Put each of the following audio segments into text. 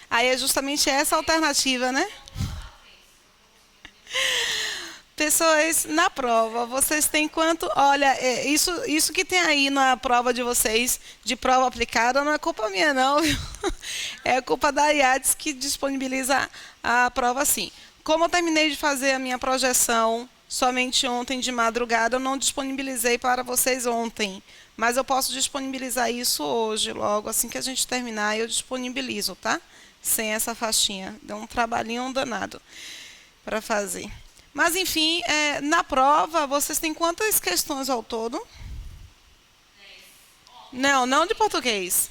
Aí é justamente essa alternativa, né? Pessoas, na prova, vocês têm quanto? Olha, isso que tem aí na prova de vocês, de prova aplicada, não é culpa minha, não, viu? É culpa da IADES que disponibiliza a prova assim. Como eu terminei de fazer a minha projeção somente ontem de madrugada, eu não disponibilizei para vocês ontem. Mas eu posso disponibilizar isso hoje, logo assim que a gente terminar, eu disponibilizo, tá? Sem essa faixinha. Deu um trabalhinho danado para fazer. Mas, enfim, na prova, vocês têm quantas questões ao todo? Não, não de português.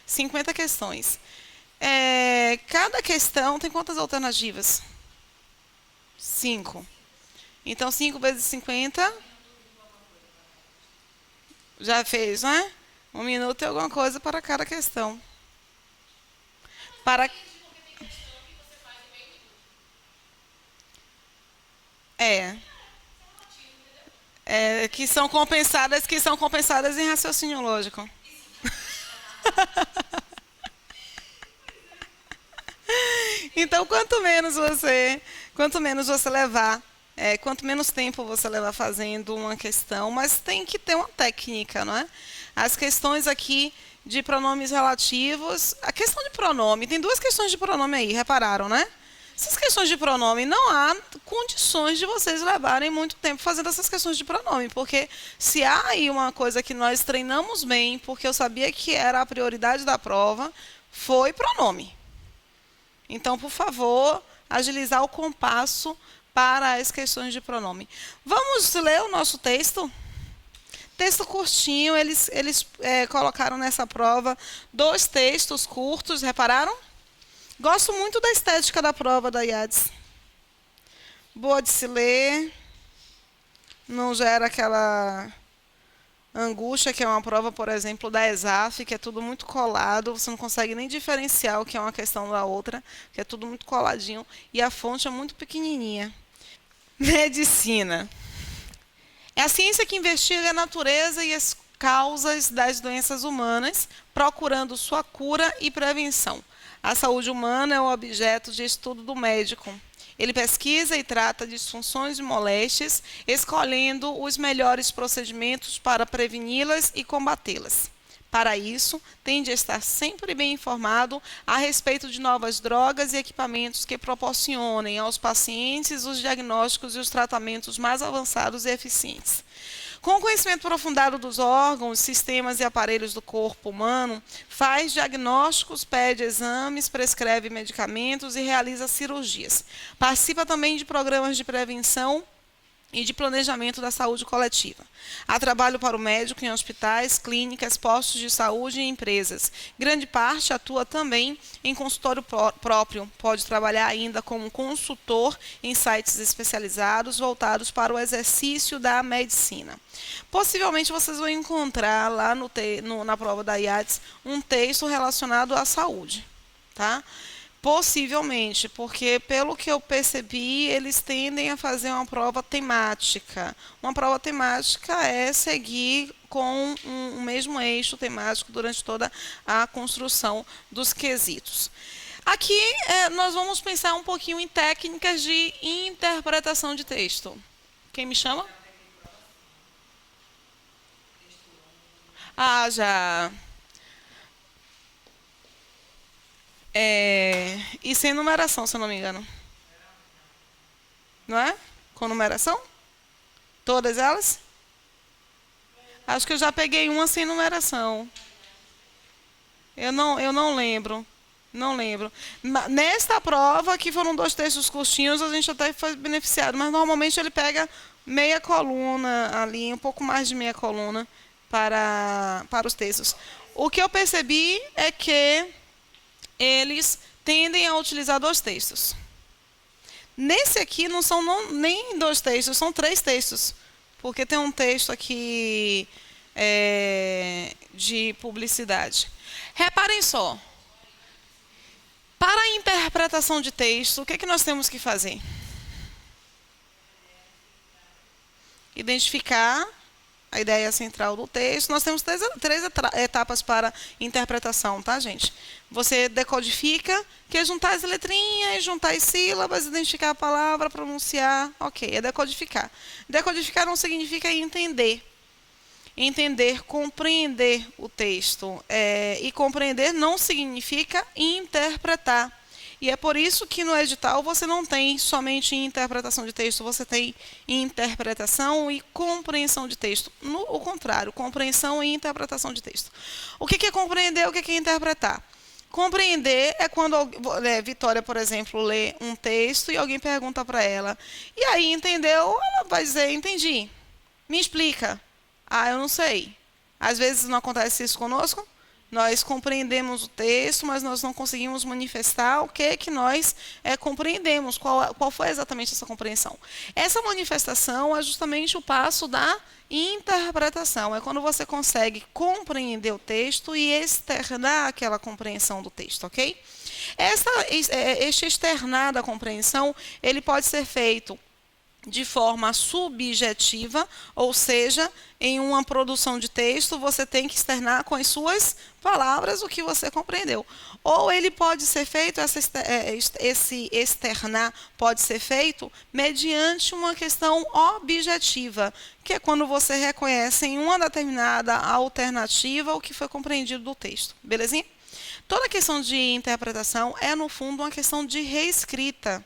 50 questões. Cada questão tem quantas alternativas? 5. Então, 5 vezes 50, já fez, né? 1 minuto e alguma coisa para cada questão. Para... É, que são compensadas em raciocínio lógico. Então, quanto menos você levar, quanto menos tempo você levar fazendo uma questão, mas tem que ter uma técnica, não é? As questões aqui de pronomes relativos, a questão de pronome, tem duas questões de pronome aí, repararam, né? Essas questões de pronome, não há condições de vocês levarem muito tempo fazendo essas questões de pronome, porque se há aí uma coisa que nós treinamos bem, porque eu sabia que era a prioridade da prova, foi pronome. Então, por favor, agilizar o compasso para as questões de pronome. Vamos ler o nosso texto? Texto curtinho, eles colocaram nessa prova 2 textos curtos, repararam? Gosto muito da estética da prova da IADES. Boa de se ler, não gera aquela angústia, que é uma prova, por exemplo, da ESAF, que é tudo muito colado, você não consegue nem diferenciar o que é uma questão da outra, que é tudo muito coladinho, e a fonte é muito pequenininha. Medicina. É a ciência que investiga a natureza e as causas das doenças humanas, procurando sua cura e prevenção. A saúde humana é o objeto de estudo do médico. Ele pesquisa e trata disfunções e moléstias, escolhendo os melhores procedimentos para preveni-las e combatê-las. Para isso, tem de estar sempre bem informado a respeito de novas drogas e equipamentos que proporcionem aos pacientes os diagnósticos e os tratamentos mais avançados e eficientes. Com o conhecimento aprofundado dos órgãos, sistemas e aparelhos do corpo humano, faz diagnósticos, pede exames, prescreve medicamentos e realiza cirurgias. Participa também de programas de prevenção e de planejamento da saúde coletiva. Há trabalho para o médico em hospitais, clínicas, postos de saúde e empresas. Grande parte atua também em consultório próprio. Pode trabalhar ainda como consultor em sites especializados voltados para o exercício da medicina. Possivelmente vocês vão encontrar lá na prova da IADES um texto relacionado à saúde, tá? Possivelmente, porque pelo que eu percebi, eles tendem a fazer uma prova temática. Uma prova temática é seguir com um mesmo eixo temático durante toda a construção dos quesitos. Aqui nós vamos pensar um pouquinho em técnicas de interpretação de texto. Quem me chama? Ah, já. E sem numeração, se eu não me engano. Não é? Com numeração? Todas elas? Acho que eu já peguei uma sem numeração. Eu não lembro. Não lembro. Nesta prova, que foram 2 textos curtinhos, a gente até foi beneficiado. Mas normalmente ele pega meia coluna ali, um pouco mais de meia coluna para os textos. O que eu percebi é que eles tendem a utilizar 2 textos. Nesse aqui não são nem 2 textos, são 3 textos. Porque tem um texto aqui de publicidade. Reparem só. Para a interpretação de texto, o que é que nós temos que fazer? Identificar a ideia central do texto. Nós temos três etapas para interpretação, tá, gente? Você decodifica, que é juntar as letrinhas, juntar as sílabas, identificar a palavra, pronunciar. Ok, é decodificar. Decodificar não significa entender. Entender, compreender o texto. E compreender não significa interpretar. E é por isso que no edital você não tem somente interpretação de texto, você tem interpretação e compreensão de texto. O contrário, compreensão e interpretação de texto. O que é compreender, o que é interpretar? Compreender é quando Vitória, por exemplo, lê um texto e alguém pergunta para ela. E aí, entendeu? Ela vai dizer, entendi. Me explica. Ah, eu não sei. Às vezes não acontece isso conosco. Nós compreendemos o texto, mas nós não conseguimos manifestar o que nós compreendemos, qual foi exatamente essa compreensão. Essa manifestação é justamente o passo da interpretação. É quando você consegue compreender o texto e externar aquela compreensão do texto, ok? Este externar da compreensão, ele pode ser feito de forma subjetiva, ou seja, em uma produção de texto, você tem que externar com as suas palavras o que você compreendeu. Ou ele pode ser feito, esse externar pode ser feito mediante uma questão objetiva, que é quando você reconhece em uma determinada alternativa o que foi compreendido do texto. Belezinha? Toda questão de interpretação é, no fundo, uma questão de reescrita.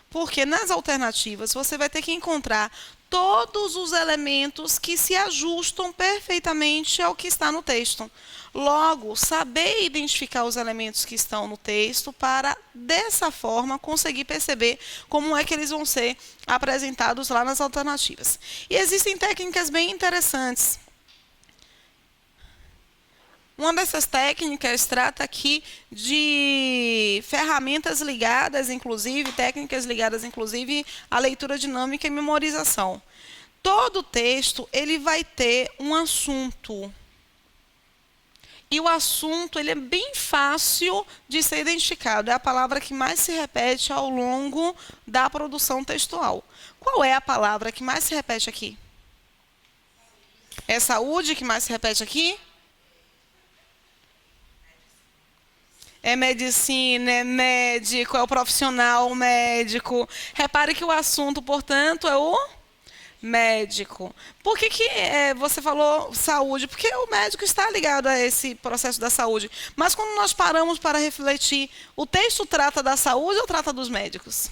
Porque nas alternativas você vai ter que encontrar todos os elementos que se ajustam perfeitamente ao que está no texto. Logo, saber identificar os elementos que estão no texto para, dessa forma, conseguir perceber como é que eles vão ser apresentados lá nas alternativas. E existem técnicas bem interessantes. Uma dessas técnicas trata aqui de ferramentas ligadas, inclusive, técnicas ligadas, inclusive, à leitura dinâmica e memorização. Todo texto, ele vai ter um assunto. E o assunto, ele é bem fácil de ser identificado. É a palavra que mais se repete ao longo da produção textual. Qual é a palavra que mais se repete aqui? É saúde que mais se repete aqui? É medicina, é médico, é o profissional médico. Repare que o assunto, portanto, é o médico. Por que você falou saúde? Porque o médico está ligado a esse processo da saúde. Mas quando nós paramos para refletir, o texto trata da saúde ou trata dos médicos?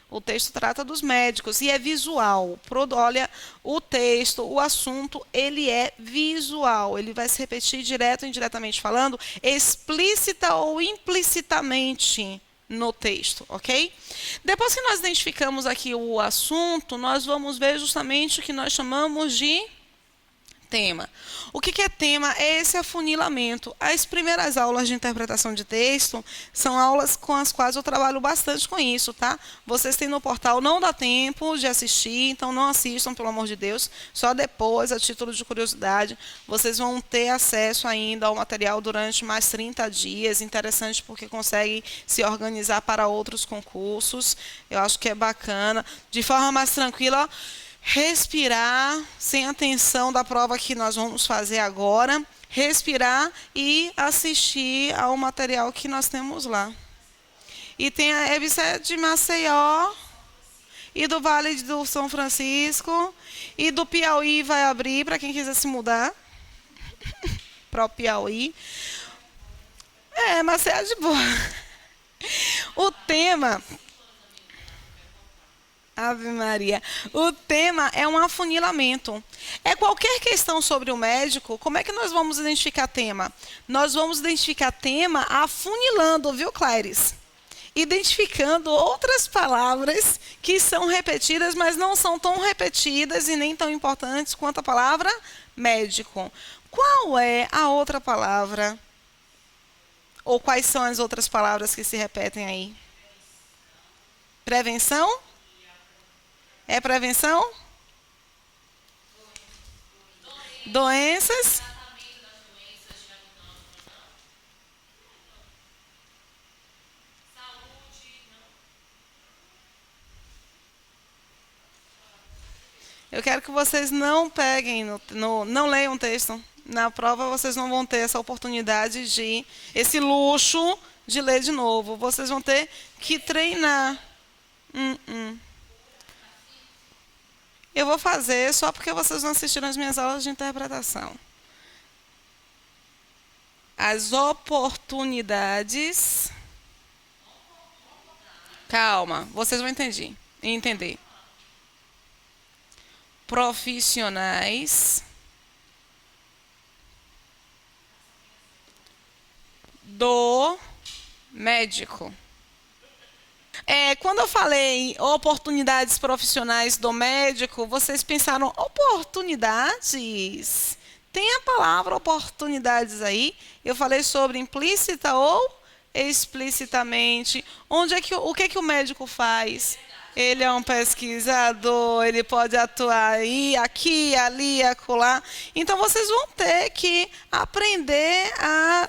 O texto trata dos médicos e é visual. Olha, o texto, o assunto, ele é visual. Ele vai se repetir direto ou indiretamente falando, explícita ou implicitamente no texto, ok? Depois que nós identificamos aqui o assunto, nós vamos ver justamente o que nós chamamos de tema. O que é tema? É esse afunilamento. As primeiras aulas de interpretação de texto são aulas com as quais eu trabalho bastante com isso, tá? Vocês têm no portal, não dá tempo de assistir, então não assistam, pelo amor de Deus. Só depois, a título de curiosidade, vocês vão ter acesso ainda ao material durante mais 30 dias. Interessante porque conseguem se organizar para outros concursos. Eu acho que é bacana. De forma mais tranquila, ó, respirar, sem a tensão da prova que nós vamos fazer agora, respirar e assistir ao material que nós temos lá. E tem a EBSET de Maceió, e do Vale do São Francisco, e do Piauí vai abrir, para quem quiser se mudar, para o Piauí. Maceió é de boa. O tema... Ave Maria. O tema é um afunilamento. É qualquer questão sobre o médico, como é que nós vamos identificar tema? Nós vamos identificar tema afunilando, viu, Claires? Identificando outras palavras que são repetidas, mas não são tão repetidas e nem tão importantes quanto a palavra médico. Qual é a outra palavra? Ou quais são as outras palavras que se repetem aí? Prevenção? É prevenção? Doenças? Eu quero que vocês não peguem, não leiam o texto. Na prova vocês não vão ter essa oportunidade esse luxo de ler de novo. Vocês vão ter que treinar. Eu vou fazer só porque vocês não assistiram as minhas aulas de interpretação. As oportunidades. Calma, vocês vão entender. Profissionais do médico. Quando eu falei oportunidades profissionais do médico, vocês pensaram oportunidades? Tem a palavra oportunidades aí? Eu falei sobre implícita ou explicitamente. O que o médico faz? Ele é um pesquisador, ele pode atuar aí, aqui, ali, acolá. Então, vocês vão ter que aprender a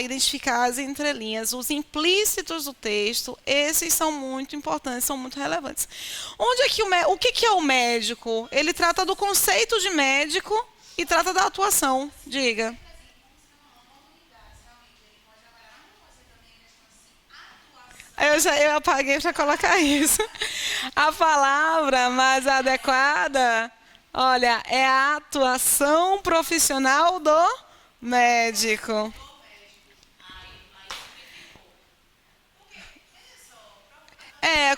identificar as entrelinhas, os implícitos do texto. Esses são muito importantes, são muito relevantes. O que é o médico? Ele trata do conceito de médico e trata da atuação. Diga. Eu apaguei para colocar isso. A palavra mais adequada, olha, é a atuação profissional do médico.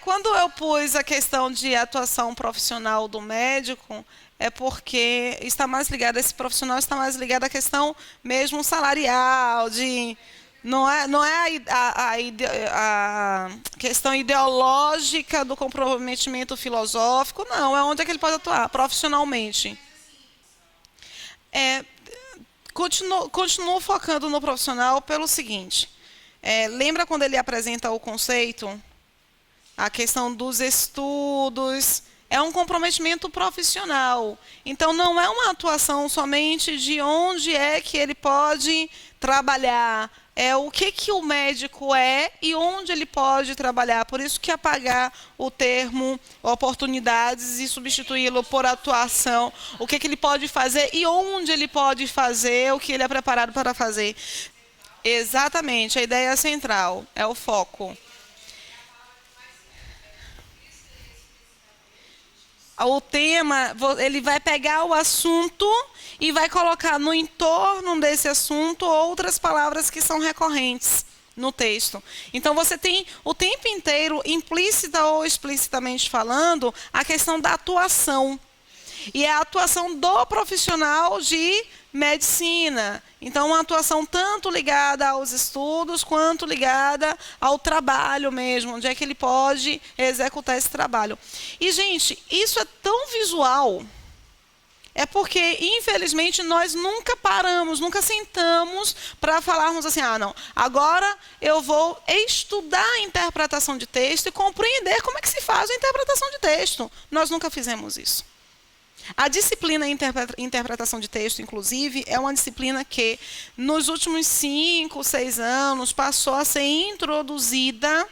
Quando eu pus a questão de atuação profissional do médico, é porque esse profissional está mais ligado à questão mesmo salarial, não é a questão ideológica do comprometimento filosófico, não. É onde é que ele pode atuar profissionalmente. Continuo focando no profissional pelo seguinte. Lembra quando ele apresenta o conceito? A questão dos estudos. É um comprometimento profissional. Então, não é uma atuação somente de onde é que ele pode trabalhar. É o que o médico é e onde ele pode trabalhar. Por isso que apagar o termo oportunidades e substituí-lo por atuação. O que ele pode fazer e onde ele pode fazer, o que ele é preparado para fazer. Exatamente, a ideia central, é o foco. O tema, ele vai pegar o assunto e vai colocar no entorno desse assunto outras palavras que são recorrentes no texto. Então, você tem o tempo inteiro, implícita ou explicitamente falando, a questão da atuação. E é a atuação do profissional de medicina. Então, uma atuação tanto ligada aos estudos, quanto ligada ao trabalho mesmo, onde é que ele pode executar esse trabalho. E, gente, isso é tão visual, porque, infelizmente, nós nunca paramos, nunca sentamos para falarmos assim, não, agora eu vou estudar a interpretação de texto e compreender como é que se faz a interpretação de texto. Nós nunca fizemos isso. A disciplina interpretação de texto, inclusive, é uma disciplina que, nos últimos 5, 6 anos, passou a ser introduzida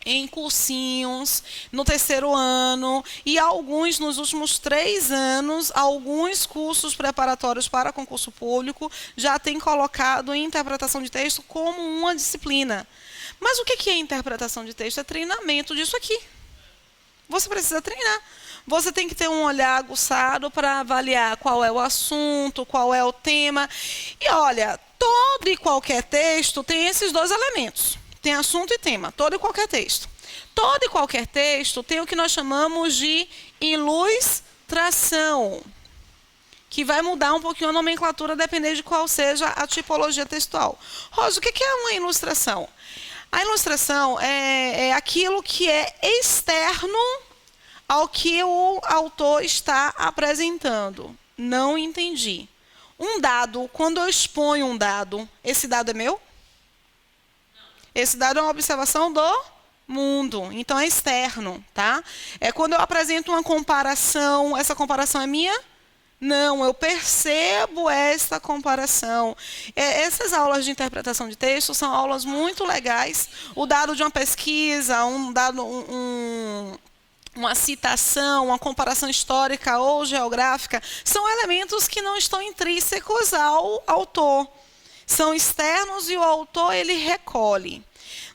em cursinhos, no 3º ano, e alguns, nos últimos 3 anos, alguns cursos preparatórios para concurso público já têm colocado a interpretação de texto como uma disciplina. Mas o que é interpretação de texto? É treinamento disso aqui. Você precisa treinar. Você tem que ter um olhar aguçado para avaliar qual é o assunto, qual é o tema. E olha, todo e qualquer texto tem esses 2 elementos. Tem assunto e tema, todo e qualquer texto. Todo e qualquer texto tem o que nós chamamos de ilustração, que vai mudar um pouquinho a nomenclatura, dependendo de qual seja a tipologia textual. Rosa, o que é uma ilustração? A ilustração é aquilo que é externo ao que o autor está apresentando. Não entendi. Um dado, quando eu exponho um dado, esse dado é meu? Esse dado é uma observação do mundo, então é externo, tá? É quando eu apresento uma comparação, essa comparação é minha? Não, eu percebo esta comparação. Essas aulas de interpretação de texto são aulas muito legais. O dado de uma pesquisa, uma citação, uma comparação histórica ou geográfica, são elementos que não estão intrínsecos ao autor. São externos e o autor ele recolhe.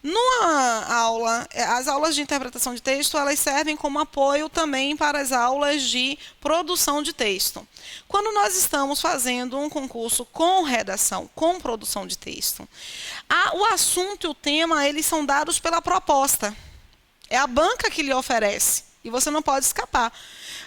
Numa aula, as aulas de interpretação de texto, elas servem como apoio também para as aulas de produção de texto. Quando nós estamos fazendo um concurso com redação, com produção de texto, o assunto e o tema, eles são dados pela proposta. É a banca que lhe oferece e você não pode escapar.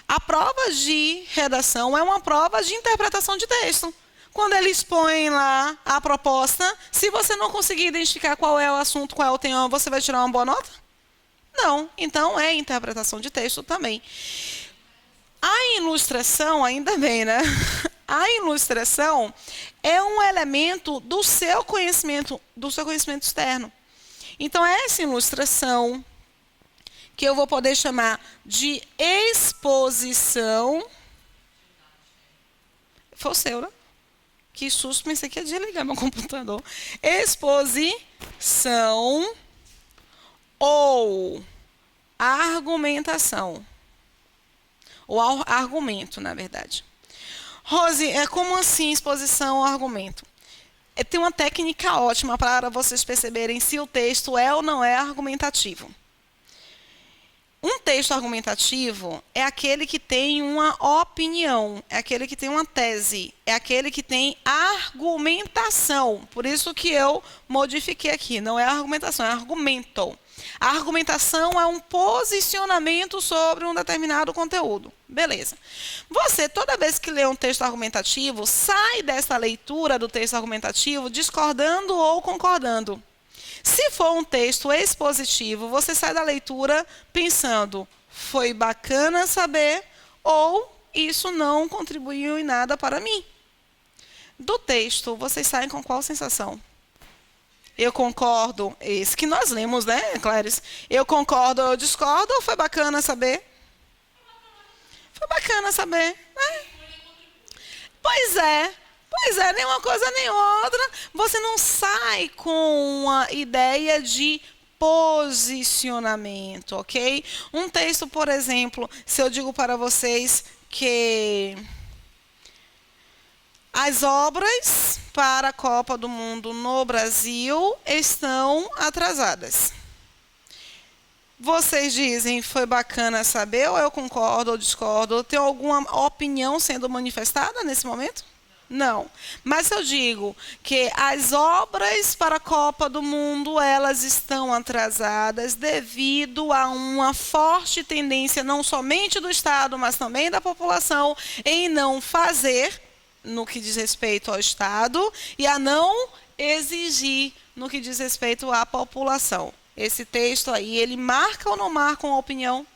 A prova de redação é uma prova de interpretação de texto. Quando eles põem lá a proposta, se você não conseguir identificar qual é o assunto, qual é o tema, você vai tirar uma boa nota? Não. Então, é interpretação de texto também. A ilustração, ainda bem, né? A ilustração é um elemento do seu conhecimento externo. Então, essa ilustração, que eu vou poder chamar de exposição... Foi o seu, né? Que susto, pensei que ia desligar meu computador. Exposição ou argumentação. Ou argumento, na verdade. Rose, como assim exposição ou argumento? Tem uma técnica ótima para vocês perceberem se o texto é ou não é argumentativo. Um texto argumentativo é aquele que tem uma opinião, é aquele que tem uma tese, é aquele que tem argumentação. Por isso que eu modifiquei aqui, não é argumentação, é argumento. A argumentação é um posicionamento sobre um determinado conteúdo. Beleza. Você, toda vez que lê um texto argumentativo, sai dessa leitura do texto argumentativo discordando ou concordando. Se for um texto expositivo, você sai da leitura pensando, foi bacana saber, ou isso não contribuiu em nada para mim. Do texto, vocês saem com qual sensação? Eu concordo, esse que nós lemos, né, Clarice? Eu concordo, eu discordo, ou foi bacana saber? Foi bacana saber, né? Pois é, nem uma coisa nem outra. Você não sai com uma ideia de posicionamento, ok? Um texto, por exemplo, se eu digo para vocês que as obras para a Copa do Mundo no Brasil estão atrasadas. Vocês dizem, foi bacana saber, ou eu concordo ou discordo? Tem alguma opinião sendo manifestada nesse momento? Não. Mas se eu digo que as obras para a Copa do Mundo, elas estão atrasadas devido a uma forte tendência, não somente do Estado, mas também da população, em não fazer, no que diz respeito ao Estado, e a não exigir, no que diz respeito à população. Esse texto aí, ele marca ou não marca uma opinião?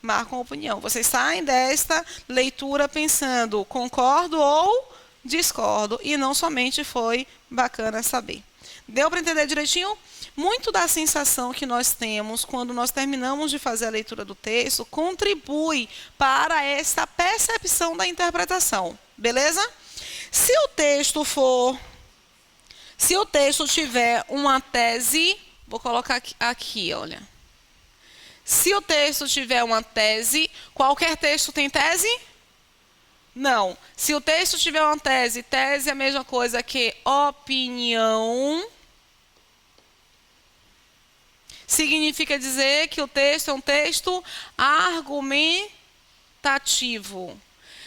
Marca uma opinião. Vocês saem desta leitura pensando, concordo ou discordo, e não somente foi bacana saber. Deu para entender direitinho? Muito da sensação que nós temos quando nós terminamos de fazer a leitura do texto contribui para essa percepção da interpretação. Beleza? Se o texto tiver uma tese, vou colocar aqui, olha. Se o texto tiver uma tese, qualquer texto tem tese? Não. Se o texto tiver uma tese, tese é a mesma coisa que opinião. Significa dizer que o texto é um texto argumentativo.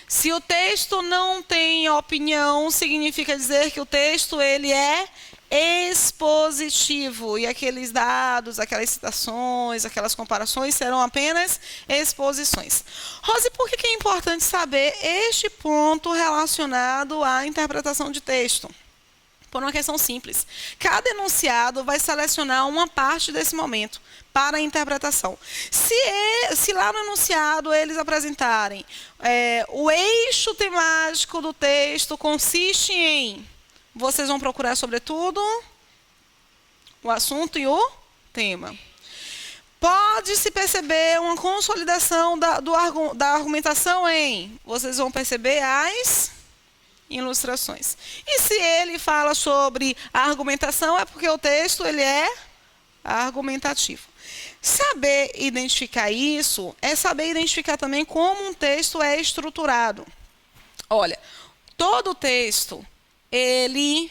Se o texto não tem opinião, significa dizer que o texto ele é expositivo. E aqueles dados, aquelas citações, aquelas comparações serão apenas exposições. Rose, por que é importante saber este ponto relacionado à interpretação de texto? Por uma questão simples. Cada enunciado vai selecionar uma parte desse momento para a interpretação. Se lá no enunciado eles apresentarem o eixo temático do texto consiste em... Vocês vão procurar, sobretudo, o assunto e o tema. Pode-se perceber uma consolidação da argumentação em... Vocês vão perceber as ilustrações. E se ele fala sobre a argumentação, é porque o texto ele é argumentativo. Saber identificar isso é saber identificar também como um texto é estruturado. Olha, todo texto, ele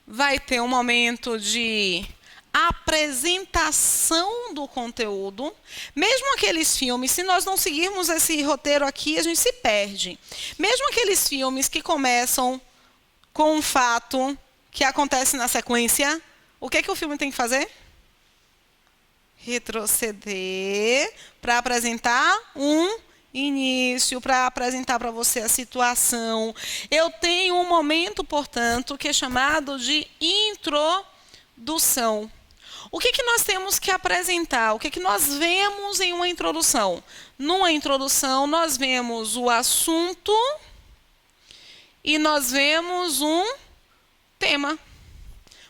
vai ter um momento de apresentação do conteúdo. Mesmo aqueles filmes, se nós não seguirmos esse roteiro aqui, a gente se perde. Mesmo aqueles filmes que começam com um fato que acontece na sequência, o que é que o filme tem que fazer? Retroceder para apresentar um início, para apresentar para você a situação. Eu tenho um momento, portanto, que é chamado de introdução. O que que nós temos que apresentar? O que que nós vemos em uma introdução? Numa introdução, nós vemos o assunto e nós vemos um tema.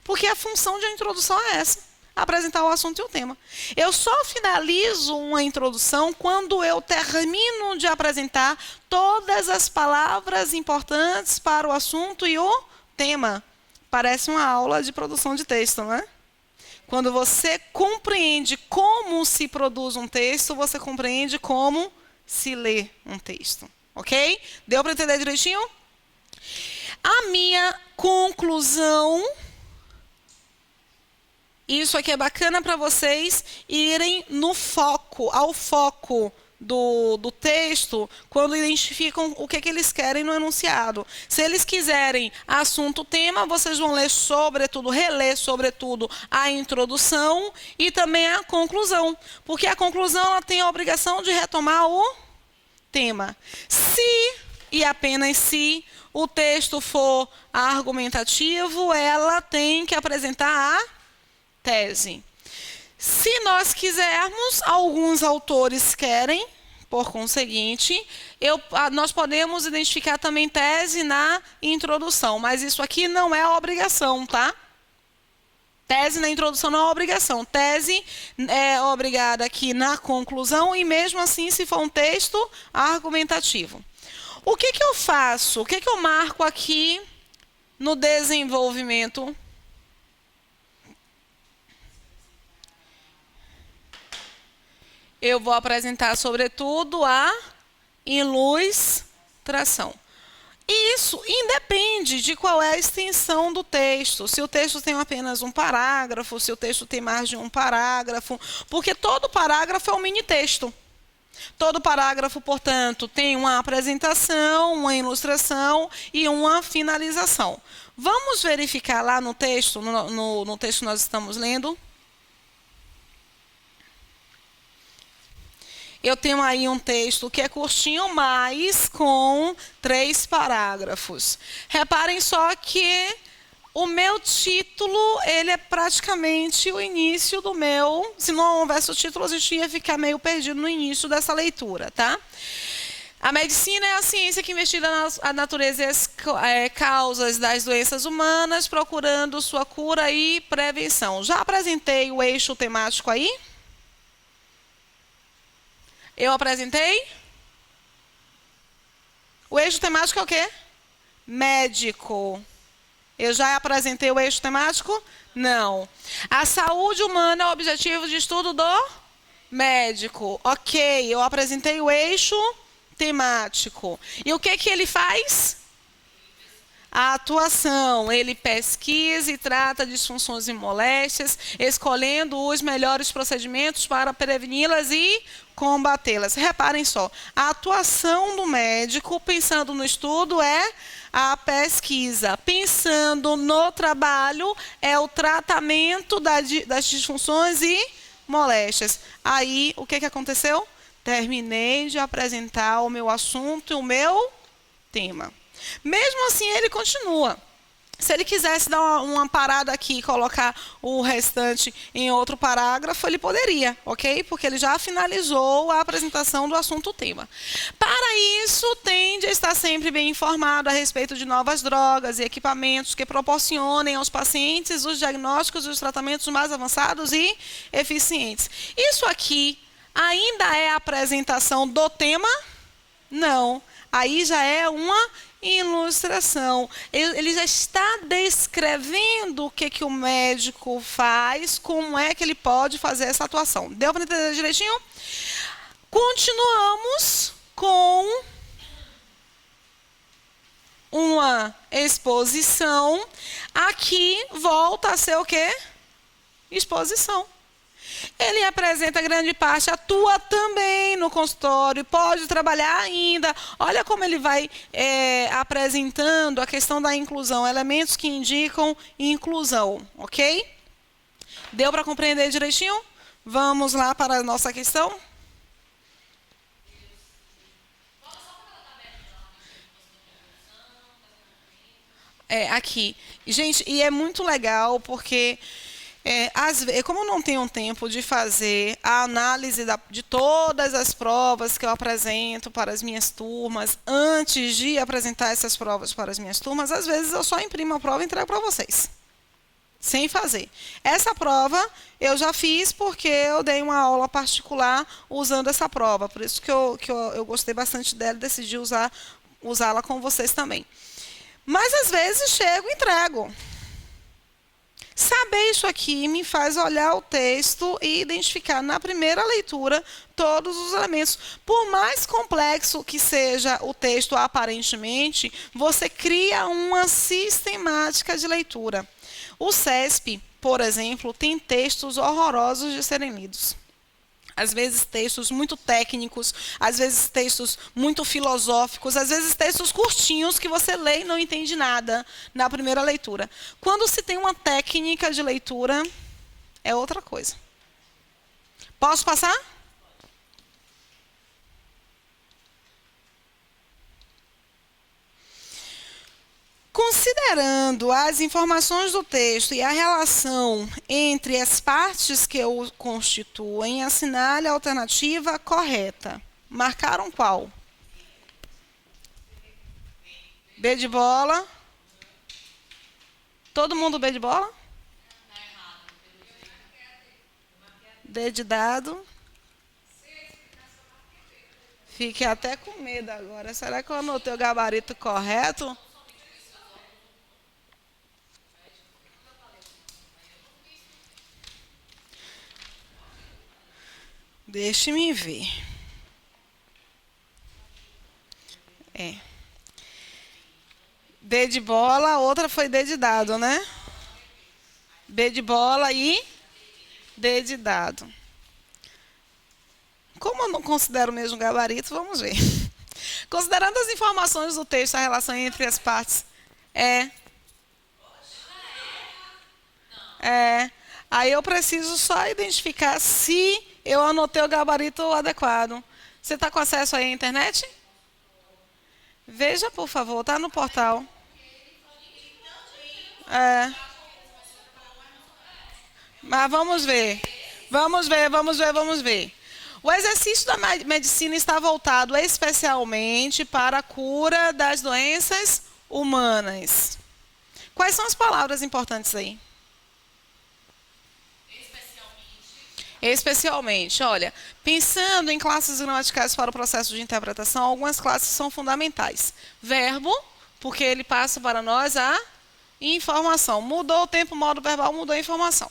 Porque a função de uma introdução é essa: apresentar o assunto e o tema. Eu só finalizo uma introdução quando eu termino de apresentar todas as palavras importantes para o assunto e o tema. Parece uma aula de produção de texto, não é? Quando você compreende como se produz um texto, você compreende como se lê um texto. Ok? Deu para entender direitinho? A minha conclusão... Isso aqui é bacana para vocês irem no foco, ao foco do texto, quando identificam o que eles querem no enunciado. Se eles quiserem assunto-tema, vocês vão ler sobretudo, reler sobretudo a introdução e também a conclusão. Porque a conclusão ela tem a obrigação de retomar o tema. Se, e apenas se, o texto for argumentativo, ela tem que apresentar a tese. Se nós quisermos, alguns autores querem, por conseguinte, nós podemos identificar também tese na introdução, mas isso aqui não é obrigação, tá? Tese na introdução não é obrigação. Tese é obrigada aqui na conclusão e mesmo assim se for um texto argumentativo. O que que eu faço? O que que eu marco aqui no desenvolvimento? Eu vou apresentar, sobretudo, a ilustração. E isso independe de qual é a extensão do texto. Se o texto tem apenas um parágrafo, se o texto tem mais de um parágrafo, porque todo parágrafo é um mini texto. Todo parágrafo, portanto, tem uma apresentação, uma ilustração e uma finalização. Vamos verificar lá no texto, no texto que nós estamos lendo. Eu tenho aí um texto que é curtinho, mas com 3 parágrafos. Reparem só que o meu título, ele é praticamente o início do meu... Se não houvesse o título, a gente ia ficar meio perdido no início dessa leitura, tá? A medicina é a ciência que investiga a natureza e as causas das doenças humanas, procurando sua cura e prevenção. Já apresentei o eixo temático aí? Eu apresentei? O eixo temático é o quê? Médico. Eu já apresentei o eixo temático? Não. A saúde humana é o objetivo de estudo do médico. Ok, eu apresentei o eixo temático. E o que que ele faz? A atuação, ele pesquisa e trata disfunções e moléstias, escolhendo os melhores procedimentos para preveni-las e combatê-las. Reparem só, a atuação do médico, pensando no estudo, é a pesquisa. Pensando no trabalho, é o tratamento das disfunções e moléstias. Aí, o que que aconteceu? Terminei de apresentar o meu assunto e o meu tema. Mesmo assim, ele continua. Se ele quisesse dar uma parada aqui e colocar o restante em outro parágrafo, ele poderia, ok? Porque ele já finalizou a apresentação do assunto-tema. Para isso, tende a estar sempre bem informado a respeito de novas drogas e equipamentos que proporcionem aos pacientes os diagnósticos e os tratamentos mais avançados e eficientes. Isso aqui ainda é a apresentação do tema? Não. Aí já é uma ilustração. Ele já está descrevendo o que o médico faz, como é que ele pode fazer essa atuação. Deu para entender direitinho? Continuamos com uma exposição. Aqui volta a ser o quê? Exposição. Ele apresenta grande parte, atua também no consultório, pode trabalhar ainda. Olha como ele vai apresentando a questão da inclusão, elementos que indicam inclusão, ok? Deu para compreender direitinho? Vamos lá para a nossa questão? Aqui. Gente, e é muito legal porque, como eu não tenho tempo de fazer a análise de todas as provas que eu apresento para as minhas turmas, antes de apresentar essas provas para as minhas turmas, às vezes eu só imprimo a prova e entrego para vocês. Sem fazer. Essa prova eu já fiz porque eu dei uma aula particular usando essa prova. Por isso que eu gostei bastante dela e decidi usá-la com vocês também. Mas às vezes chego e entrego. Saber isso aqui me faz olhar o texto e identificar na primeira leitura todos os elementos. Por mais complexo que seja o texto aparentemente, você cria uma sistemática de leitura. O CESP, por exemplo, tem textos horrorosos de serem lidos. Às vezes textos muito técnicos, às vezes textos muito filosóficos, às vezes textos curtinhos que você lê e não entende nada na primeira leitura. Quando se tem uma técnica de leitura, é outra coisa. Posso passar? Considerando as informações do texto e a relação entre as partes que o constituem, assinale a alternativa correta. Marcaram qual? B de bola. Todo mundo B de bola? D de dado. Fiquei até com medo agora. Será que eu anotei o gabarito correto? Deixe-me ver. D de bola, a outra foi D de dado, né? B de bola e D de dado. Como eu não considero o mesmo gabarito, vamos ver. Considerando as informações do texto, a relação entre as partes aí eu preciso só identificar se eu anotei o gabarito adequado. Você está com acesso aí à internet? Veja, por favor, está no portal. Mas vamos ver. Vamos ver. O exercício da medicina está voltado especialmente para a cura das doenças humanas. Quais são as palavras importantes aí? Especialmente, olha, pensando em classes gramaticais para o processo de interpretação, algumas classes são fundamentais. Verbo, porque ele passa para nós a informação. Mudou o tempo, modo verbal, mudou a informação.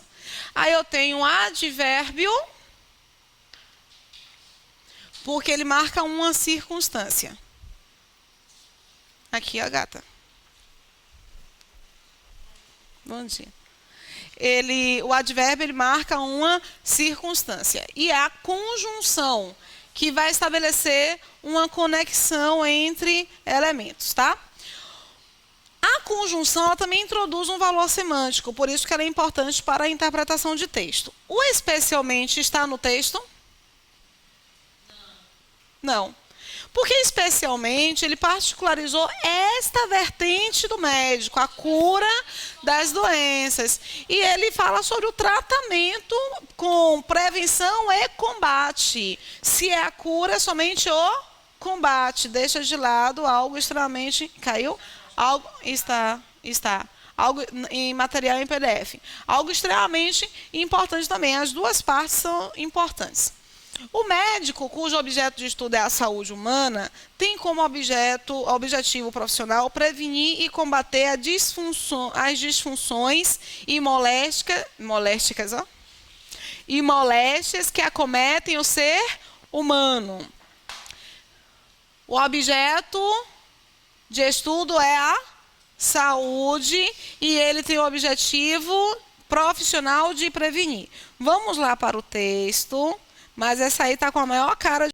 Aí eu tenho advérbio, porque ele marca uma circunstância. Aqui, ó, gata. Bom dia. O advérbio ele marca uma circunstância. E a conjunção, que vai estabelecer uma conexão entre elementos, tá? A conjunção ela também introduz um valor semântico, por isso que ela é importante para a interpretação de texto. O especialmente está no texto? Não. Porque, especialmente, ele particularizou esta vertente do médico, a cura das doenças. E ele fala sobre o tratamento com prevenção e combate. Se é a cura, é somente o combate. Deixa de lado algo extremamente... Caiu? Algo está. Algo em material em PDF. Algo extremamente importante também. As duas partes são importantes. O médico, cujo objeto de estudo é a saúde humana, tem como objetivo profissional prevenir e combater as disfunções e moléstias que acometem o ser humano. O objeto de estudo é a saúde e ele tem o objetivo profissional de prevenir. Vamos lá para o texto, mas essa aí está com a maior cara